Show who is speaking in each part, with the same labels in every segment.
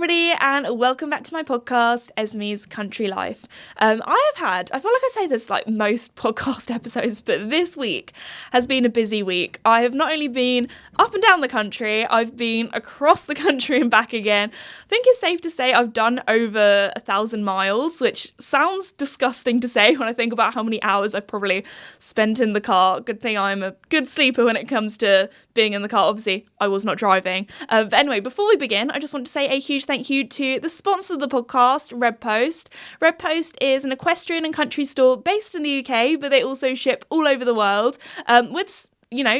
Speaker 1: everybody, and welcome back to my podcast, Esme's Country Life. I feel like I say this like most podcast episodes, but this week has been a busy week. I have not only been up and down the country, I've been across the country and back again. I think it's safe to say I've done over 1,000 miles, which sounds disgusting to say when I think about how many hours I've probably spent in the car. Good thing I'm a good sleeper when it comes to being in the car. Obviously, I was not driving. But anyway, before we begin, I just want to say a huge thank you to the sponsor of the podcast, Red Post. Red Post is an equestrian and country store based in the UK, but they also ship all over the world with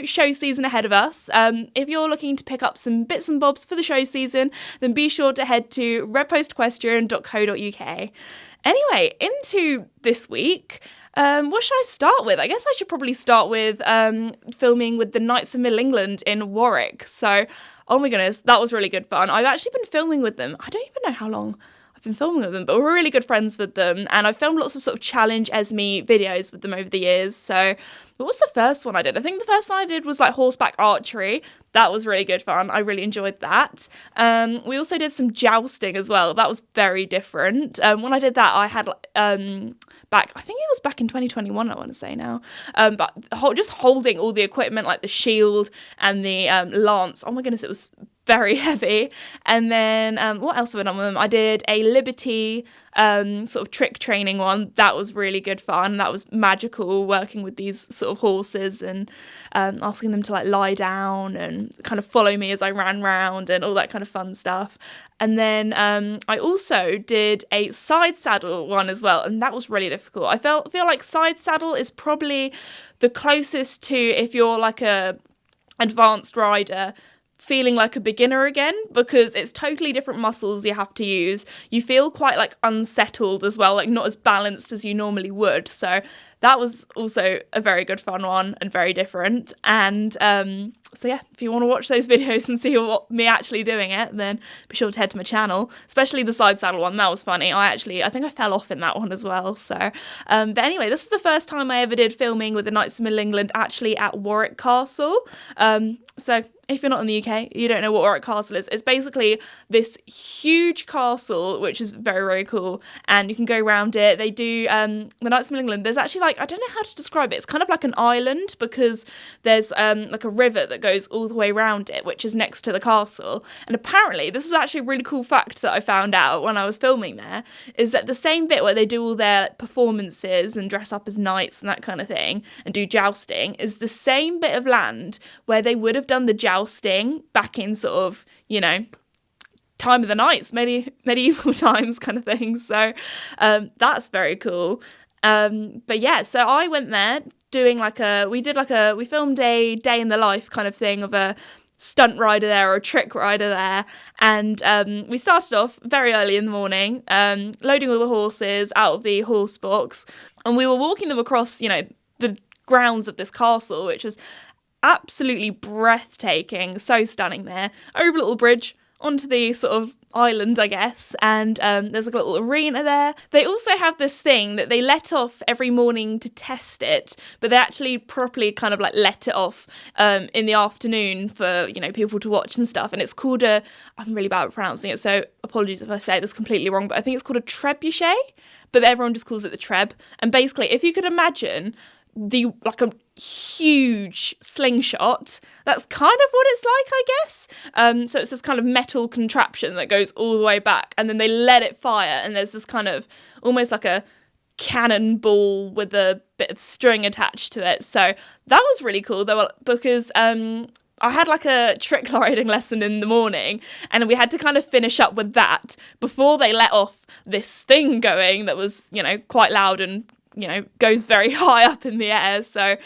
Speaker 1: show season ahead of us. If you're looking to pick up some bits and bobs for the show season, then be sure to head to redpostequestrian.co.uk. Anyway, into this week. What should I start with? I guess I should probably start with filming with the Knights of Middle England in Warwick. So, oh my goodness, that was really good fun. I've actually been filming with them. I don't even know how long I've been filming with them, but we're really good friends with them. And I've filmed lots of sort of challenge Esme videos with them over the years. So what was the first one I did? I think the first one I did was like horseback archery. That was really good fun. I really enjoyed that. We also did some jousting as well. That was very different. When I did that, I had I think it was back in 2021, I want to say now. But just holding all the equipment, like the shield and the lance. Oh my goodness, it was very heavy. And then what else have I done with them? I did a Liberty sort of trick training one. That was really good fun. That was magical, working with these sort of horses and asking them to like lie down and kind of follow me as I ran round and all that kind of fun stuff. And then I also did a side saddle one as well, and that was really difficult. I feel like side saddle is probably the closest to, if you're like a advanced rider, feeling like a beginner again, because it's totally different muscles you have to use. You feel quite like unsettled as well, like not as balanced as you normally would. So that was also a very good fun one and very different. And so yeah, if you want to watch those videos and see me actually doing it, then be sure to head to my channel, especially the side saddle one. That was funny. I think I fell off in that one as well. So but anyway, this is the first time I ever did filming with the Knights of Middle England actually at Warwick Castle. So if you're not in the UK, you don't know what Warwick Castle is. It's basically this huge castle, which is very, very cool. And you can go around it. They do, the Knights of Middle England, there's actually like, I don't know how to describe it. It's kind of like an island, because there's like a river that goes all the way around it, which is next to the castle. And apparently, this is actually a really cool fact that I found out when I was filming there, is that the same bit where they do all their performances and dress up as knights and that kind of thing, and do jousting, is the same bit of land where they would have done the jousting back in sort of, time of the knights, medieval times kind of thing. So that's very cool. But yeah, so I went there doing we filmed a day in the life kind of thing of a stunt rider there or a trick rider there. And we started off very early in the morning, loading all the horses out of the horse box. And we were walking them across, the grounds of this castle, which is absolutely breathtaking, so stunning there, over a little bridge onto the sort of island, I guess, and there's like a little arena there. They also have this thing that they let off every morning to test it, but they actually properly kind of like let it off in the afternoon for, people to watch and stuff, and it's called I'm really bad at pronouncing it, so apologies if I say this completely wrong, but I think it's called a trebuchet, but everyone just calls it the treb. And basically, if you could imagine a huge slingshot, that's kind of what it's like, I guess. So it's this kind of metal contraption that goes all the way back, and then they let it fire, and there's this kind of almost like a cannonball with a bit of string attached to it. So that was really cool though, because I had like a trick riding lesson in the morning, and we had to kind of finish up with that before they let off this thing going that was, quite loud and goes very high up in the air. So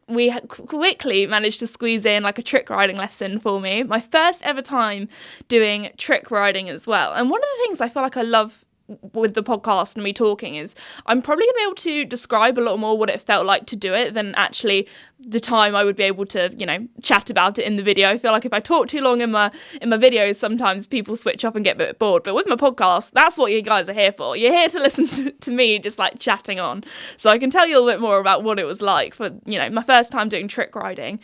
Speaker 1: we quickly managed to squeeze in like a trick riding lesson for me. My first ever time doing trick riding as well. And one of the things I feel like I love with the podcast and me talking is I'm probably going to be able to describe a lot more what it felt like to do it than actually the time I would be able to, chat about it in the video. I feel like if I talk too long in my videos, sometimes people switch off and get a bit bored. But with my podcast, that's what you guys are here for. You're here to listen to me just like chatting on. So I can tell you a little bit more about what it was like for, my first time doing trick riding.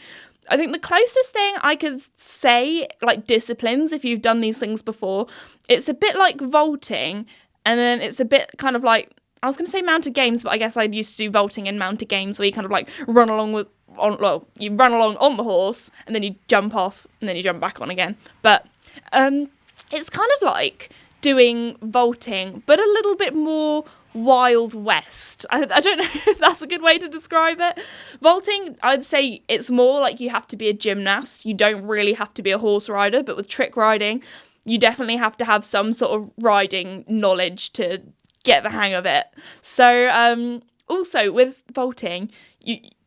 Speaker 1: I think the closest thing I could say, like disciplines, if you've done these things before, it's a bit like vaulting, and then it's a bit kind of like, I was going to say mounted games, but I guess I used to do vaulting in mounted games where you kind of like run along you run along on the horse and then you jump off and then you jump back on again. But it's kind of like doing vaulting, but a little bit more Wild West. I don't know if that's a good way to describe it. Vaulting, I'd say it's more like you have to be a gymnast. You don't really have to be a horse rider, but with trick riding, you definitely have to have some sort of riding knowledge to get the hang of it. So also with vaulting,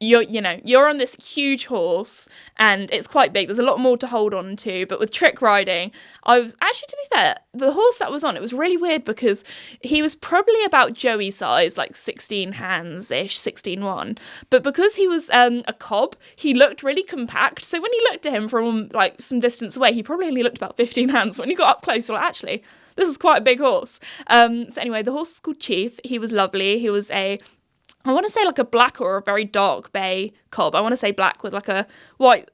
Speaker 1: you're on this huge horse and it's quite big. There's a lot more to hold on to. But with trick riding, I was actually, to be fair, the horse that was on, it was really weird because he was probably about Joey size, like 16 hands-ish, 16-1. But because he was a cob, he looked really compact. So when you looked at him from like some distance away, he probably only looked about 15 hands. When you got up close, you're like, actually, this is quite a big horse. So anyway, the horse is called Chief. He was lovely. He was I want to say like a black or a very dark bay cob. I want to say black with like a white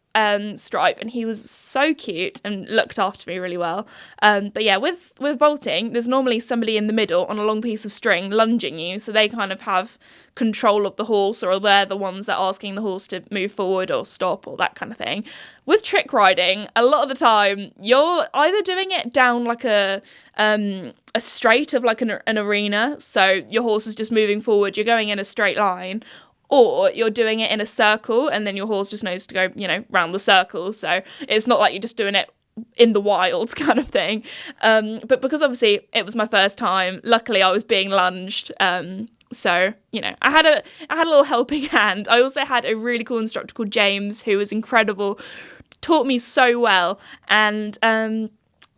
Speaker 1: stripe, and he was so cute and looked after me really well. But yeah, with vaulting, there's normally somebody in the middle on a long piece of string lunging you, so they kind of have control of the horse, or they're the ones that are asking the horse to move forward or stop or that kind of thing. With trick riding, a lot of the time you're either doing it down like a straight of like an arena, so your horse is just moving forward, you're going in a straight line, or you're doing it in a circle and then your horse just knows to go, round the circle. So it's not like you're just doing it in the wild kind of thing. But because obviously it was my first time, luckily I was being lunged. So, I had a little helping hand. I also had a really cool instructor called James, who was incredible, taught me so well. And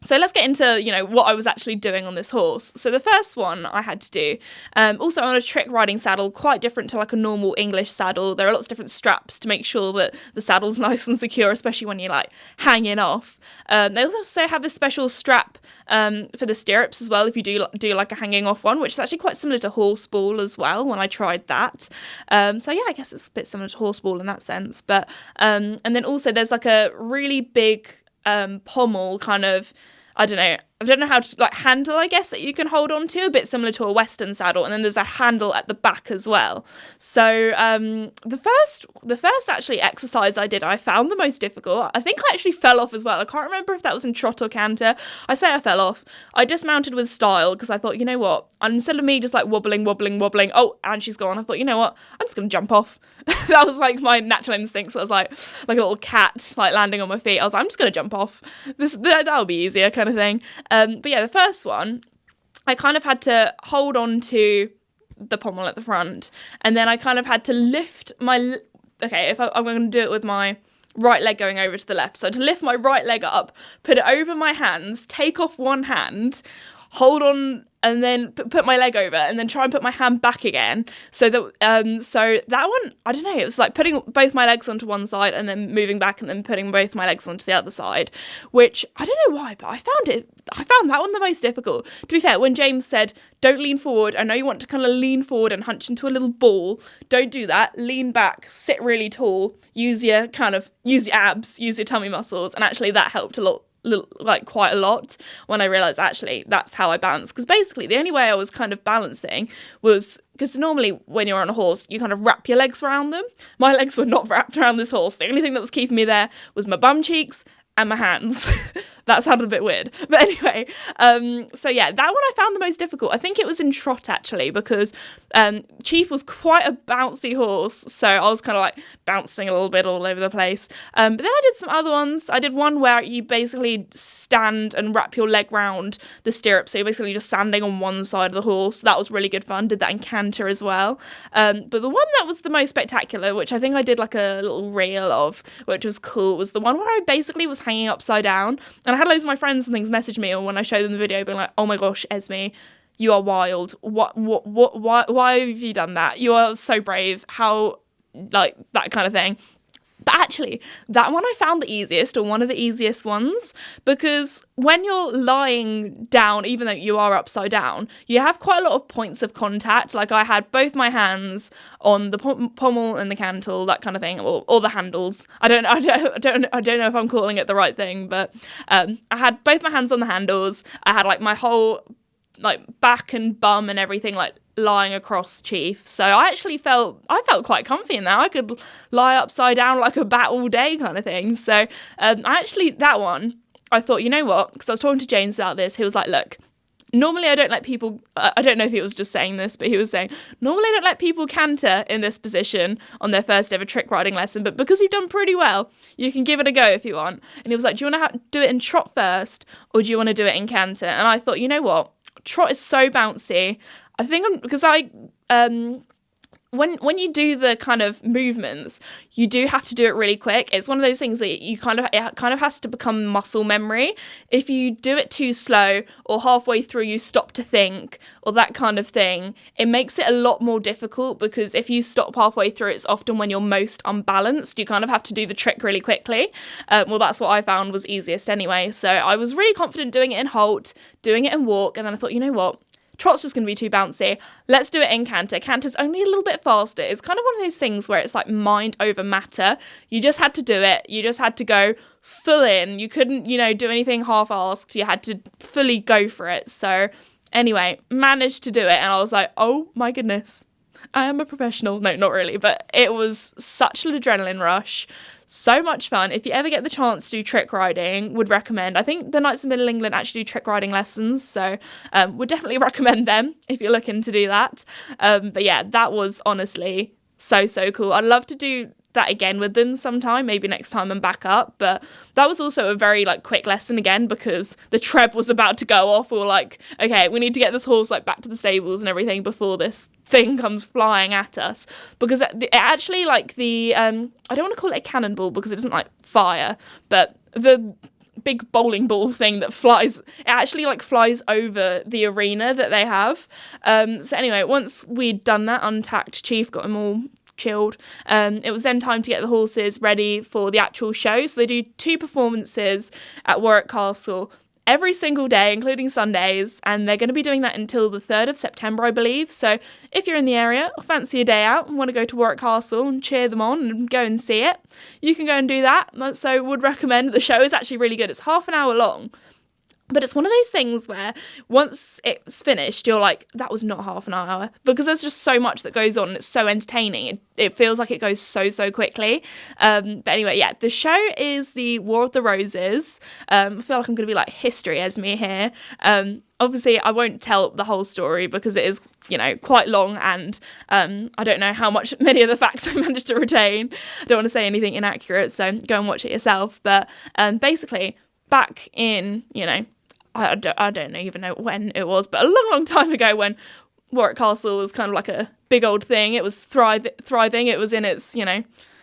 Speaker 1: so let's get into, what I was actually doing on this horse. So the first one I had to do, also on a trick riding saddle, quite different to like a normal English saddle. There are lots of different straps to make sure that the saddle's nice and secure, especially when you're like hanging off. They also have this special strap for the stirrups as well, if you do like a hanging off one, which is actually quite similar to horseball as well when I tried that. So yeah, I guess it's a bit similar to horseball in that sense. But and then also there's like a really big pommel kind of, I don't know how to like handle, I guess, that you can hold on to, a bit similar to a Western saddle, and then there's a handle at the back as well. So the first actually exercise I did, I found the most difficult. I think I actually fell off as well. I can't remember if that was in trot or canter. I say I fell off. I dismounted with style because I thought, you know what, and instead of me just like wobbling, oh, and she's gone, I thought, you know what, I'm just gonna jump off. That was like my natural instinct. So I was like a little cat like landing on my feet. I was like, I'm just gonna jump off. That'll be easier kind of thing. But yeah, the first one, I kind of had to hold on to the pommel at the front, and then I kind of had to lift I'm going to do it with my right leg going over to the left. So to lift my right leg up, put it over my hands, take off one hand, hold on, and then put my leg over, and then try and put my hand back again. So that one, I don't know, it was like putting both my legs onto one side and then moving back and then putting both my legs onto the other side, which I don't know why, but I found that one the most difficult. To be fair, when James said, don't lean forward, I know you want to kind of lean forward and hunch into a little ball. Don't do that. Lean back, sit really tall, use your abs, use your tummy muscles, and actually that helped a lot. Quite a lot when I realised actually that's how I balance, because basically the only way I was kind of balancing was because normally when you're on a horse you kind of wrap your legs around them. My legs were not wrapped around this horse. The only thing that was keeping me there was my bum cheeks and my hands. That sounded a bit weird, but anyway, so yeah, that one I found the most difficult. I think it was in trot actually, because Chief was quite a bouncy horse, so I was kind of like bouncing a little bit all over the place. But then I did some other ones. I did one where you basically stand and wrap your leg round the stirrup, so you're basically just standing on one side of the horse. That was really good fun. Did that in canter as well. But the one that was the most spectacular, which I think I did like a little reel of, which was cool, was the one where I basically was hanging upside down, and I had loads of my friends and things message me, or when I showed them the video, being like, oh my gosh, Esme, you are wild. Why have you done that? You are so brave. How, like, that kind of thing. But actually, that one I found the easiest, or one of the easiest ones, because when you're lying down, even though you are upside down, you have quite a lot of points of contact. Like, I had both my hands on the pommel and the cantle, that kind of thing, or the handles. I don't know if I'm calling it the right thing, but I had both my hands on the handles. I had like my whole like back and bum and everything like lying across Chief. So I felt quite comfy in that. I could lie upside down like a bat all day kind of thing. So that one, I thought, you know what, because I was talking to James about this, he was like, look, normally I don't let people, I don't know if he was just saying this, but he was saying, normally I don't let people canter in this position on their first ever trick riding lesson, but because you've done pretty well, you can give it a go if you want. And he was like, do you want to do it in trot first, or do you want to do it in canter? And I thought, you know what, trot is so bouncy. I think when you do the kind of movements, you do have to do it really quick. It's one of those things where it kind of has to become muscle memory. If you do it too slow, or halfway through you stop to think, or that kind of thing, it makes it a lot more difficult, because if you stop halfway through, it's often when you're most unbalanced. You kind of have to do the trick really quickly. Well, that's what I found was easiest anyway. So I was really confident doing it in halt, doing it in walk, and then I thought, you know what? Trot's just going to be too bouncy. Let's do it in canter. Canter's only a little bit faster. It's kind of one of those things where it's like mind over matter. You just had to do it. You just had to go full in. You couldn't, do anything half-assed. You had to fully go for it. So anyway, managed to do it. And I was like, oh my goodness, I am a professional. No, not really. But it was such an adrenaline rush. So much fun. If you ever get the chance to do trick riding, would recommend. I think the Knights of Middle England actually do trick riding lessons, so would definitely recommend them if you're looking to do that. But yeah, that was honestly so cool. I'd love to do that again with them sometime, maybe next time I'm back up. But that was also a very quick lesson again, because the treb was about to go off. We were like, okay, we need to get this horse back to the stables and everything before this thing comes flying at us, because it actually I don't want to call it a cannonball because it doesn't fire, but the big bowling ball thing that flies, it actually flies over the arena that they have. So anyway, once we'd done that, untacked Chief, got him all chilled, it was then time to get the horses ready for the actual show. So they do 2 performances at Warwick Castle every single day, including Sundays, and they're going to be doing that until the 3rd of September, I believe. So if you're in the area or fancy a day out and want to go to Warwick Castle and cheer them on and go and see it, you can go and do that. So would recommend. The show is actually really good. It's half an hour long. But it's one of those things where once it's finished, you're like, that was not half an hour, because there's just so much that goes on and it's so entertaining. It feels like it goes so quickly. But anyway, yeah, the show is the War of the Roses. I feel like I'm going to be history Esme here. Obviously, I won't tell the whole story because it is, quite long, and I don't know how many of the facts I managed to retain. I don't want to say anything inaccurate, so go and watch it yourself. But basically, back in, I don't even know when it was, but a long time ago, when Warwick Castle was kind of like a big old thing. It was thriving. It was in its,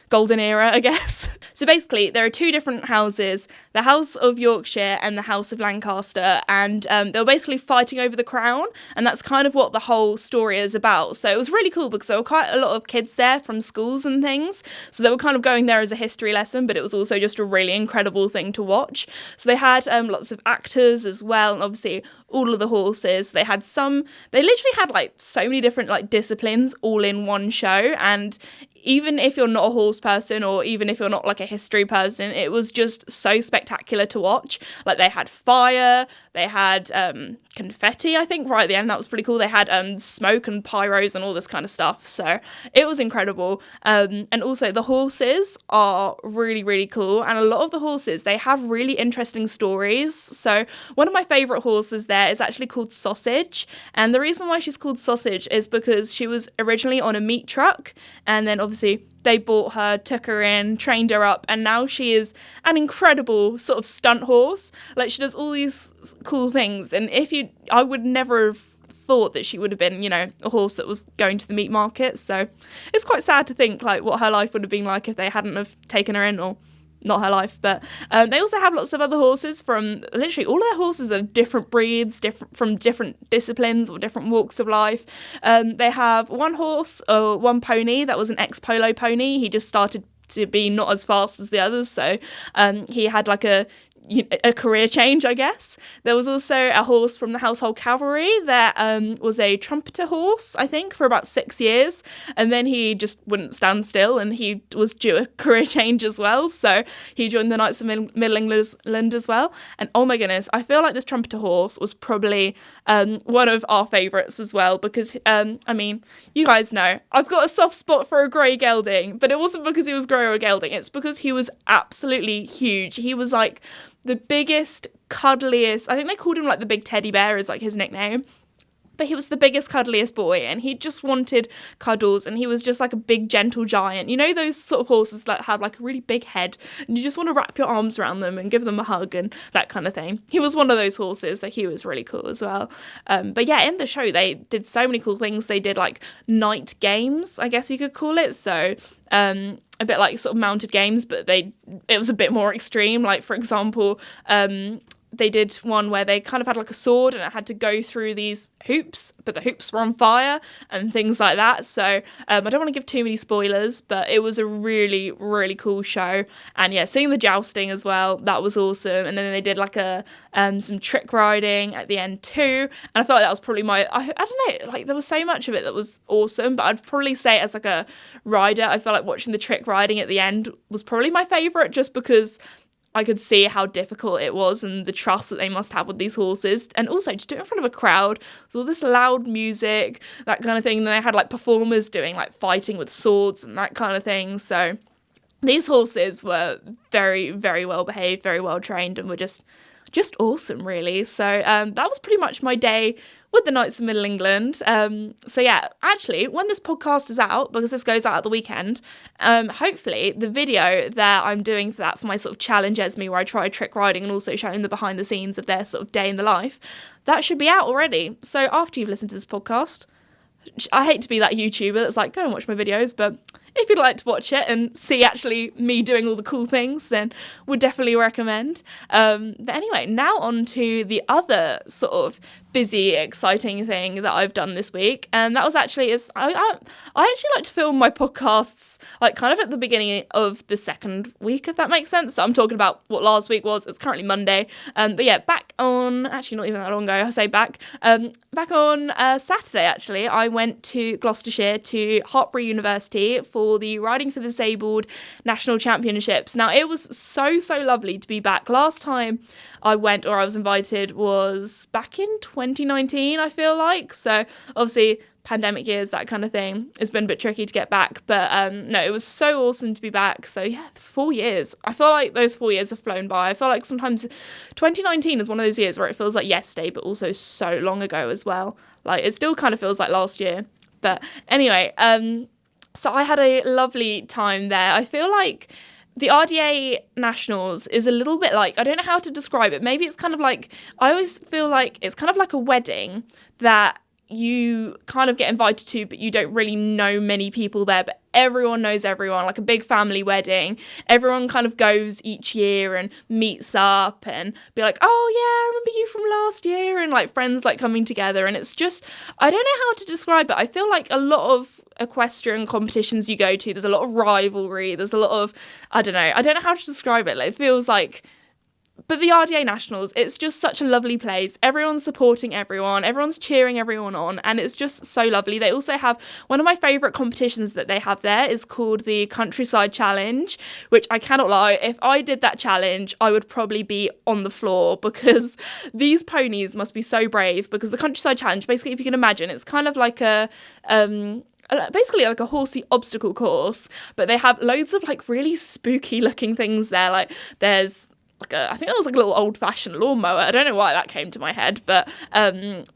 Speaker 1: golden era, I guess. So basically, there are 2 different houses, the House of Yorkshire and the House of Lancaster, and they were basically fighting over the crown, and that's kind of what the whole story is about. So it was really cool because there were quite a lot of kids there from schools and things, so they were kind of going there as a history lesson, but it was also just a really incredible thing to watch. So they had lots of actors as well, and obviously all of the horses. They literally had so many different disciplines all in one show, and even if you're not a horse person, or even if you're not a history person, it was just so spectacular to watch. They had fire, they had confetti, I think, right at the end. That was pretty cool. They had smoke and pyros and all this kind of stuff. So it was incredible. And also the horses are really, really cool. And a lot of the horses, they have really interesting stories. So one of my favourite horses there is actually called Sausage. And the reason why she's called Sausage is because she was originally on a meat truck, and then obviously they bought her, took her in, trained her up, and now she is an incredible sort of stunt horse. She does all these cool things, and I would never have thought that she would have been, a horse that was going to the meat market. So it's quite sad to think what her life would have been like if they hadn't have taken her in, or not her life. But they also have lots of other horses from literally all of their horses are different breeds, from different disciplines or different walks of life. They have one horse or one pony that was an ex-polo pony. He just started to be not as fast as the others. So he had like a career change, I guess. There was also a horse from the Household Cavalry that was a trumpeter horse, I think, for about 6 years, and then he just wouldn't stand still, and he was due a career change as well, so he joined the Knights of Middle England as well. And oh my goodness, I feel like this trumpeter horse was probably one of our favourites as well, because I mean, you guys know I've got a soft spot for a grey gelding, but it wasn't because he was grey or a gelding, it's because he was absolutely huge. He was like the biggest, cuddliest, I think they called him like the big teddy bear is like his nickname, but he was the biggest, cuddliest boy, and he just wanted cuddles, and he was just like a big, gentle giant. You know those sort of horses that have like a really big head, and you just want to wrap your arms around them and give them a hug and that kind of thing. He was one of those horses, so he was really cool as well. But yeah, in the show, they did so many cool things. They did like night games, I guess you could call it, so a bit like sort of mounted games, but it was a bit more extreme. Like, for example, they did one where they kind of had like a sword and it had to go through these hoops, but the hoops were on fire and things like that. So I don't want to give too many spoilers, but it was a really, really cool show. And yeah, seeing the jousting as well, that was awesome. And then they did like some trick riding at the end too. And I felt like that was probably I don't know, like there was so much of it that was awesome, but I'd probably say as like a rider, I felt like watching the trick riding at the end was probably my favourite, just because I could see how difficult it was and the trust that they must have with these horses. And also to do it in front of a crowd with all this loud music, that kind of thing. And they had like performers doing like fighting with swords and that kind of thing. So these horses were very, very well behaved, very well trained, and were just awesome, really. So that was pretty much my day with the Knights of Middle England. So yeah, actually, when this podcast is out, because this goes out at the weekend, hopefully the video that I'm doing for my sort of challenge Esme, where I try trick riding and also showing the behind the scenes of their sort of day in the life, that should be out already. So after you've listened to this podcast, I hate to be that YouTuber that's like, go and watch my videos, but if you'd like to watch it and see actually me doing all the cool things, then would definitely recommend. But anyway, now on to the other sort of busy, exciting thing that I've done this week, and that was actually I actually like to film my podcasts like kind of at the beginning of the second week, if that makes sense. So I'm talking about what last week was. It's currently Monday, but yeah, back on, actually not even that long ago, I say back on Saturday, actually, I went to Gloucestershire to Hartpury University for the Riding for the Disabled National Championships. Now, it was so lovely to be back. Last time I went, or I was invited, was back in 2019, I feel like. So obviously pandemic years, that kind of thing, it's been a bit tricky to get back, but no, it was so awesome to be back. So yeah, 4 years, I feel like those 4 years have flown by. I feel like sometimes 2019 is one of those years where it feels like yesterday, but also so long ago as well. Like, it still kind of feels like last year. But anyway, so I had a lovely time there. I feel like the RDA Nationals is a little bit like, I don't know how to describe it. Maybe it's kind of like, I always feel like it's kind of like a wedding that you kind of get invited to, but you don't really know many people there, but everyone knows everyone, like a big family wedding. Everyone kind of goes each year and meets up and be like, oh yeah, I remember you from last year, and like friends like coming together. And it's just, I don't know how to describe it. I feel like a lot of equestrian competitions you go to, there's a lot of rivalry, there's a lot of, I don't know how to describe it. Like, it feels like, but the RDA Nationals, it's just such a lovely place. Everyone's supporting everyone. Everyone's cheering everyone on. And it's just so lovely. They also have one of my favourite competitions that they have there is called the Countryside Challenge, which I cannot lie, if I did that challenge, I would probably be on the floor, because these ponies must be so brave. Because the Countryside Challenge, basically, if you can imagine, it's kind of like basically like a horsey obstacle course, but they have loads of like really spooky looking things there. Like, there's like I think it was like a little old-fashioned lawnmower. I don't know why that came to my head, but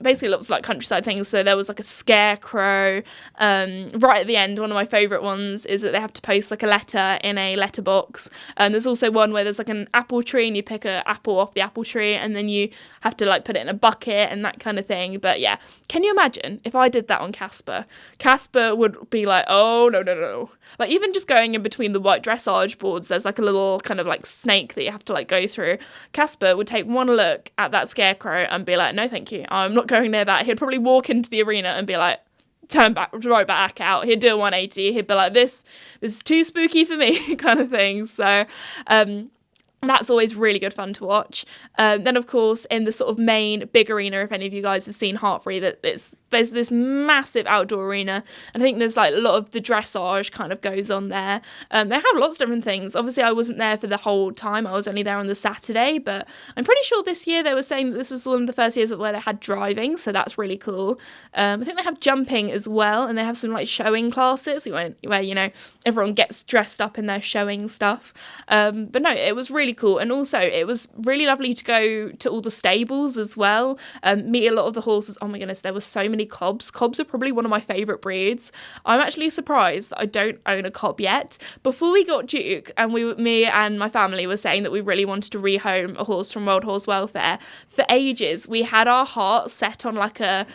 Speaker 1: basically lots of like countryside things. So there was like a scarecrow. Right at the end, one of my favourite ones is that they have to post like a letter in a letterbox. There's also one where there's like an apple tree and you pick an apple off the apple tree and then you have to like put it in a bucket and that kind of thing. But yeah, can you imagine if I did that on Casper? Casper would be like, oh, no. Like, even just going in between the white dressage boards, there's like a little kind of like snake that you have to like go through. Casper would take one look at that scarecrow and be like, no, thank you, I'm not going near that. He'd probably walk into the arena and be like, turn back, right back out. He'd do a 180. He'd be like, this is too spooky for me, kind of thing. So that's always really good fun to watch. Then, of course, in the sort of main big arena, if any of you guys have seen Hartbury, there's this massive outdoor arena. And I think there's like a lot of the dressage kind of goes on there. They have lots of different things. Obviously, I wasn't there for the whole time. I was only there on the Saturday. But I'm pretty sure this year they were saying that this was one of the first years where they had driving. So that's really cool. I think they have jumping as well. And they have some like showing classes where, you know, everyone gets dressed up in their showing stuff. But no, it was really cool. And also it was really lovely to go to all the stables as well, meet a lot of the horses. Oh my goodness, there were so many Cobs. Cobs are probably one of my favourite breeds. I'm actually surprised that I don't own a Cob yet. Before we got Duke, and me and my family were saying that we really wanted to rehome a horse from World Horse Welfare, for ages we had our heart set on like a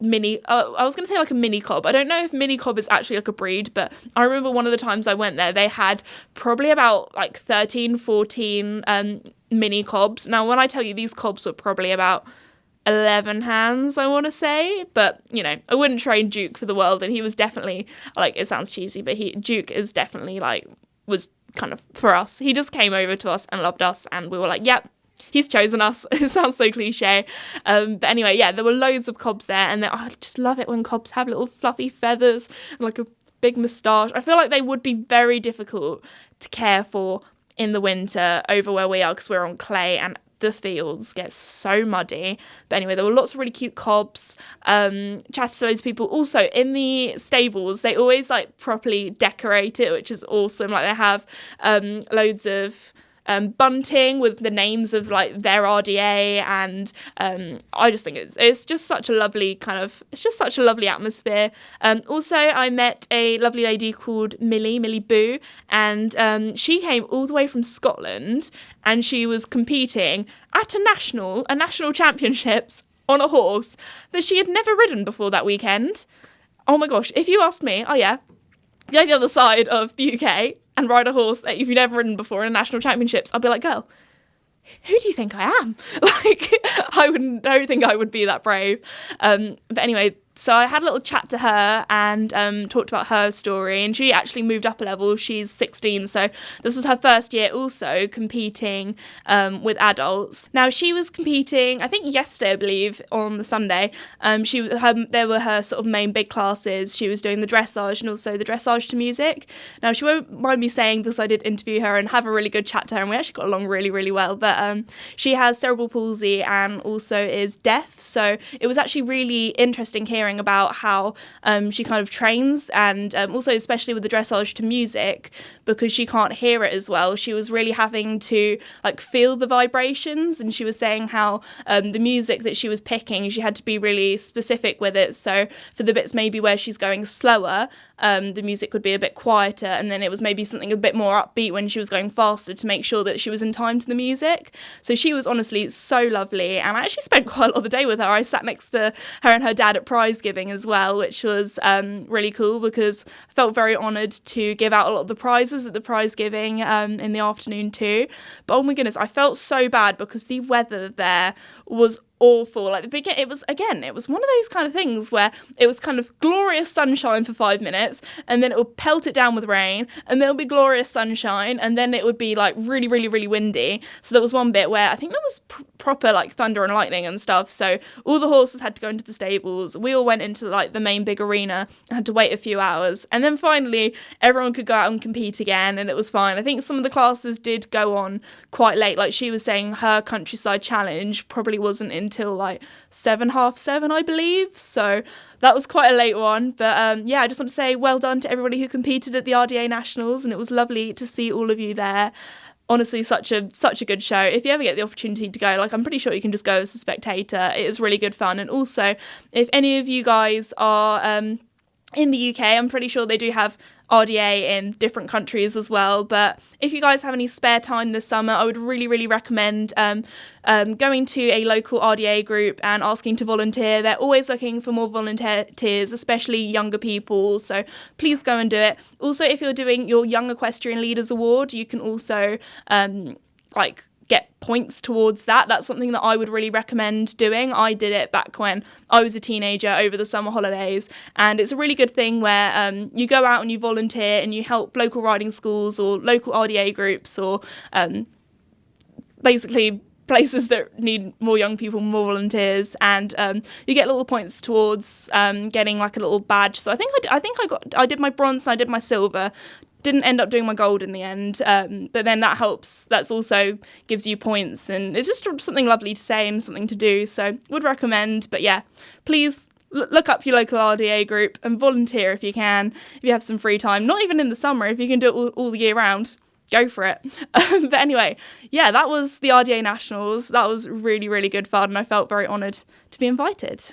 Speaker 1: mini, I was going to say like a mini Cob. I don't know if mini Cob is actually like a breed, but I remember one of the times I went there, they had probably about like 13, 14 mini Cobs. Now, when I tell you these Cobs were probably about 11 hands, I want to say, but you know, I wouldn't train Duke for the world, and he was definitely, like, it sounds cheesy, but Duke is definitely like, was kind of for us. He just came over to us and loved us, and we were like, yep, he's chosen us. It sounds so cliche. But anyway, yeah, there were loads of Cobs there, and I just love it when Cobs have little fluffy feathers and like a big moustache. I feel like they would be very difficult to care for in the winter over where we are, because we're on clay and the fields get so muddy. But anyway, there were lots of really cute Cobs. Chatted to loads of people. Also, in the stables, they always like properly decorate it, which is awesome. Like they have loads of bunting with the names of like their RDA, and I just think it's just such a lovely atmosphere. Also, I met a lovely lady called Millie Boo, and she came all the way from Scotland, and she was competing at a national championships on a horse that she had never ridden before that weekend. Oh my gosh, if you asked me, oh yeah, go the other side of the UK and ride a horse that if you've never ridden before in national championships, I'll be like, girl, who do you think I am? Like, I don't think I would be that brave. But anyway, so I had a little chat to her and talked about her story, and she actually moved up a level. She's 16, so this was her first year also competing with adults. Now, she was competing, I think yesterday, I believe, on the Sunday. There were her sort of main big classes. She was doing the dressage and also the dressage to music. Now, she won't mind me saying, because I did interview her and have a really good chat to her, and we actually got along really, really well. But she has cerebral palsy and also is deaf, so it was actually really interesting hearing about how she kind of trains, and also especially with the dressage to music, because she can't hear it as well. She was really having to like feel the vibrations, and she was saying how the music that she was picking, she had to be really specific with it. So for the bits maybe where she's going slower, the music would be a bit quieter, and then it was maybe something a bit more upbeat when she was going faster to make sure that she was in time to the music. So she was honestly so lovely, and I actually spent quite a lot of the day with her. I sat next to her and her dad at prize giving as well, which was really cool, because I felt very honoured to give out a lot of the prizes at the prize giving in the afternoon too. But oh my goodness, I felt so bad because the weather there was awful. Like the beginning, it was one of those kind of things where it was kind of glorious sunshine for 5 minutes, and then it would pelt it down with rain, and there would be glorious sunshine, and then it would be like really, really, really windy. So there was one bit where I think there was proper like thunder and lightning and stuff. So all the horses had to go into the stables. We all went into like the main big arena and had to wait a few hours, and then finally everyone could go out and compete again, and it was fine. I think some of the classes did go on quite late. Like she was saying, her countryside challenge probably wasn't until like 7:30, I believe. So that was quite a late one. But yeah, I just want to say well done to everybody who competed at the RDA Nationals, and it was lovely to see all of you there. Honestly, such a good show. If you ever get the opportunity to go, like I'm pretty sure you can just go as a spectator. It is really good fun. And also, if any of you guys are in the UK, I'm pretty sure they do have RDA in different countries as well. But if you guys have any spare time this summer, I would really, really recommend going to a local RDA group and asking to volunteer. They're always looking for more volunteers, especially younger people. So please go and do it. Also, if you're doing your Young Equestrian Leaders Award, you can also get points towards that. That's something that I would really recommend doing. I did it back when I was a teenager over the summer holidays, and it's a really good thing where you go out and you volunteer and you help local riding schools or local RDA groups or basically places that need more young people, more volunteers, and you get little points towards getting like a little badge. So I did my bronze and I did my silver. Didn't end up doing my gold in the end, but then that helps. That's also gives you points, and it's just something lovely to say and something to do. So would recommend. But yeah, please look up your local RDA group and volunteer if you can. If you have some free time, not even in the summer, if you can do it all the year round, go for it. But anyway, yeah, that was the RDA Nationals. That was really, really good fun, and I felt very honoured to be invited.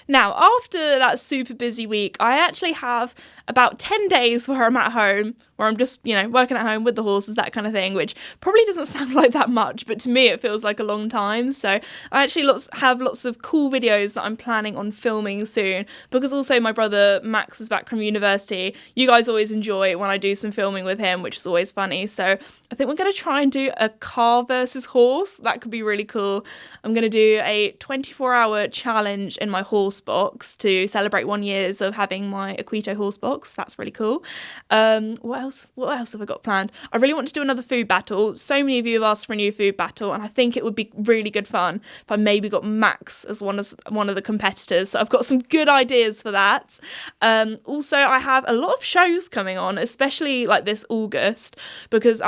Speaker 1: Now, after that super busy week, I actually have about 10 days where I'm at home, where I'm just, working at home with the horses, that kind of thing, which probably doesn't sound like that much, but to me it feels like a long time. So I actually have lots of cool videos that I'm planning on filming soon, because also my brother Max is back from university. You guys always enjoy it when I do some filming with him, which is always funny. So I think we're going to try and do a car versus horse. That could be really cool. I'm going to do a 24-hour challenge in my horse box to celebrate 1 year of having my Equito horse box. That's really cool. What else have I got planned? I really want to do another food battle. So many of you have asked for a new food battle, and I think it would be really good fun if I maybe got Max as one of the competitors. So I've got some good ideas for that. Also, I have a lot of shows coming on, especially like this August, because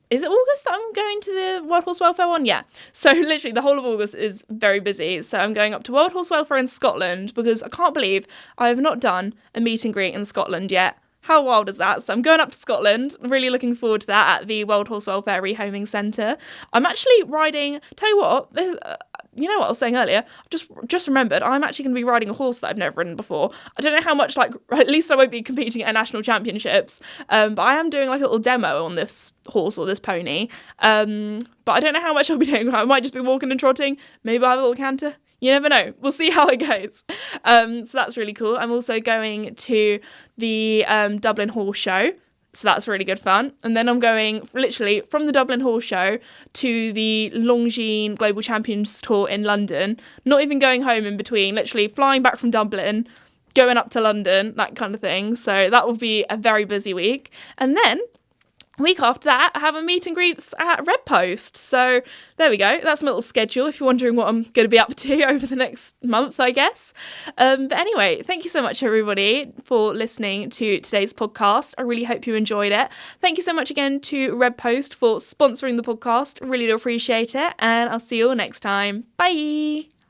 Speaker 1: is it August that I'm going to the World Horse Welfare one? Yeah. So literally the whole of August is very busy. So I'm going up to World Horse Welfare in Scotland, because I can't believe I have not done a meet and greet in Scotland yet. How wild is that? So I'm going up to Scotland. I'm really looking forward to that at the World Horse Welfare Rehoming Centre. I'm actually riding, tell you what, you know what I was saying earlier? I've just remembered, I'm actually going to be riding a horse that I've never ridden before. I don't know how much, at least I won't be competing at national championships, but I am doing like a little demo on this horse or this pony. But I don't know how much I'll be doing. I might just be walking and trotting. Maybe I'll have a little canter. You never know. We'll see how it goes. So that's really cool. I'm also going to the Dublin Horse Show. So that's really good fun. And then I'm going literally from the Dublin Horse Show to the Longines Global Champions Tour in London. Not even going home in between. Literally flying back from Dublin, going up to London, that kind of thing. So that will be a very busy week. And then week after that, I have a meet and greets at Red Post. So there we go. That's my little schedule if you're wondering what I'm going to be up to over the next month, I guess. But anyway, thank you so much, everybody, for listening to today's podcast. I really hope you enjoyed it. Thank you so much again to Red Post for sponsoring the podcast. Really do appreciate it. And I'll see you all next time. Bye.